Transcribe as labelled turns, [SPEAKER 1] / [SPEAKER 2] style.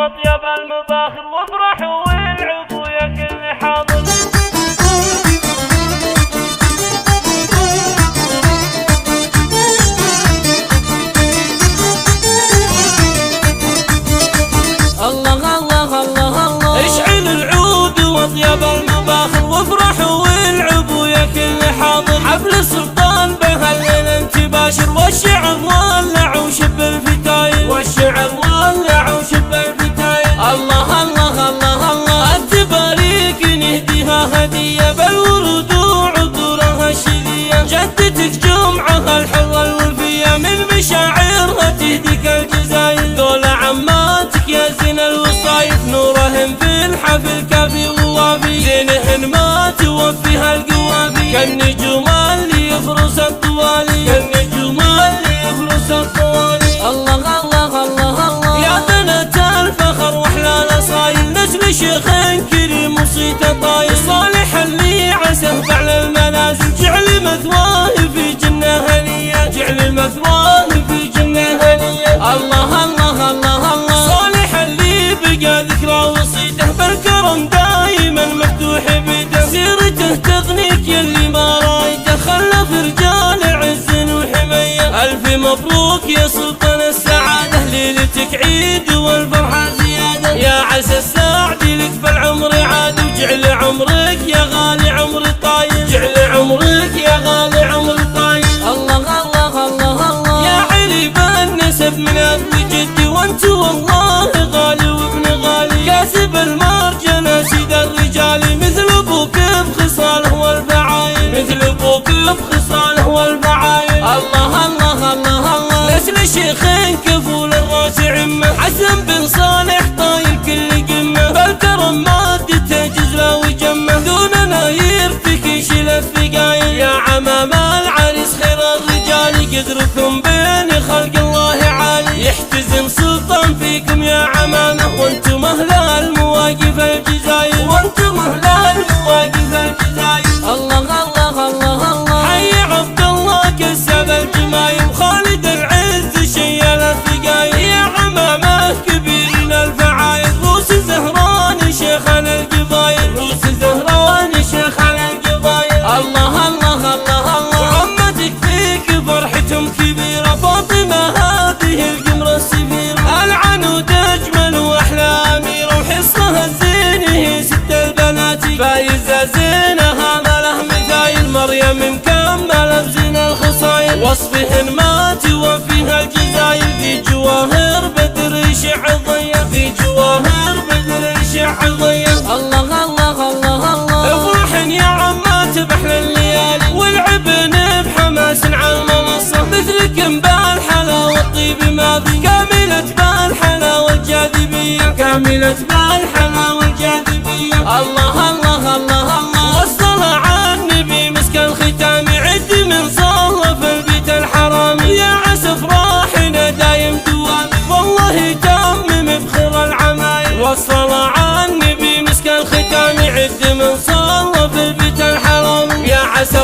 [SPEAKER 1] واطيب المباخر، وافرحوا والعبوا يا كل حاضر.
[SPEAKER 2] الله الله الله الله،
[SPEAKER 1] اشعل العود واطيب المباخر، وافرحوا والعبوا يا كل حاضر. حفل السلطان بهالليل انت باشر، والشعر ولع وشب الفتايل، والشعر ولع وشب الفتايل. الله الله الله الله، التباريك نهديها هدية بالورود وعطورها الشذية. جدتك جمعة الحرة الوفية، من مشاعرها تهديك الجزايل. ذولا عماتك يا زين الوصايف، نورهن في الحفل كافي ووافي. زينهن ما توفيها القوافي، كالنجوم اللي يفرس الطوالي، كالنجوم اللي يفرس الطوالي.
[SPEAKER 2] الله الله الله الله،
[SPEAKER 1] يا بنت الفخر واحلى الاصايل، نسل شيخ كريم وصيته طايل. صالح اللي عسه فعل المنازل، جعل مثواه في جنة هنية، جعل مثواه في جنة هنية. الله الله الله الله، صالح اللي بقى ذكرى وصيته، بالكرم دايما مفتوح بيده. سيرته تغنيك يلي ما رايته، خلف رجال عز وحمية. الف مبروك يا سلطان السعادة، ليلتك عيد والفرحة زيادة. يا عسى السعد لك بالعمر عاد، وجعل عمرك يا غالي عمر طايل، جعل عمرك يا غالي عمر طايل.
[SPEAKER 2] الله الله الله الله،
[SPEAKER 1] يا علي بالنسب من اب جدي، وانت والله غالي وابن غالي. كاسب المرجنة سيد الرجال، مثل ابوك بخصاله والفعايل، مثل ابوك بخصاله والفعايل. الله الله الله الله، نسل شيخ كفول الراس عمه، حسن بن صالح طايل كل قمه. بالكرم مادته جزله وجمه، دوننا يرتكي شيل الثقايل. يا عمام العريس خير الرجال، قدركم بين خلق الله عالي. يحتزم سلطان فيكم يا عمامه، وانتم اهل المواقف الجزاير، وانتم اهل المواقف الجزاير.
[SPEAKER 2] الله الله الله الله،
[SPEAKER 1] حي عبد الله كسب الجمايل، وخالد العز شيل الثقايل. يا عمامه كبيرنا الفعايل، روس زهران شيخنا القبايل، روس زهران شيخنا القبايل. الله الله الله الله، وعمتك فيك فرحتهم كبيرة، فاطمة هذه القمرة السفيرة. العنود اجمل واحلى اميرة، وحصنها الزين هي ست البنات. فايزة زينها ما له مثايل، مريم مكملة بزين الخصايل. وصفهن ما توفيها الجزايل، في جواهر بدر يشع الضيا، في جواهر بدر يشع الضيا.
[SPEAKER 2] الله الله الله الله،
[SPEAKER 1] افرحن يا عمات بأحلى الليالي، والعبن بحماس على المنصة. مثلكم بالحلا والطيب ما في، كاملة بالحلا والجاذبية، كاملة بالحلا والجاذبية. الله الله الله الله، والصلاة على النبي مسك الختام، عد من صلى في البيت الحرام. يا عسى افراحنا دايم دوام، والله تمم بخير العمايل. والصلاة على النبي مسك الختام، عد من صلى في البيت الحرام. يا عسى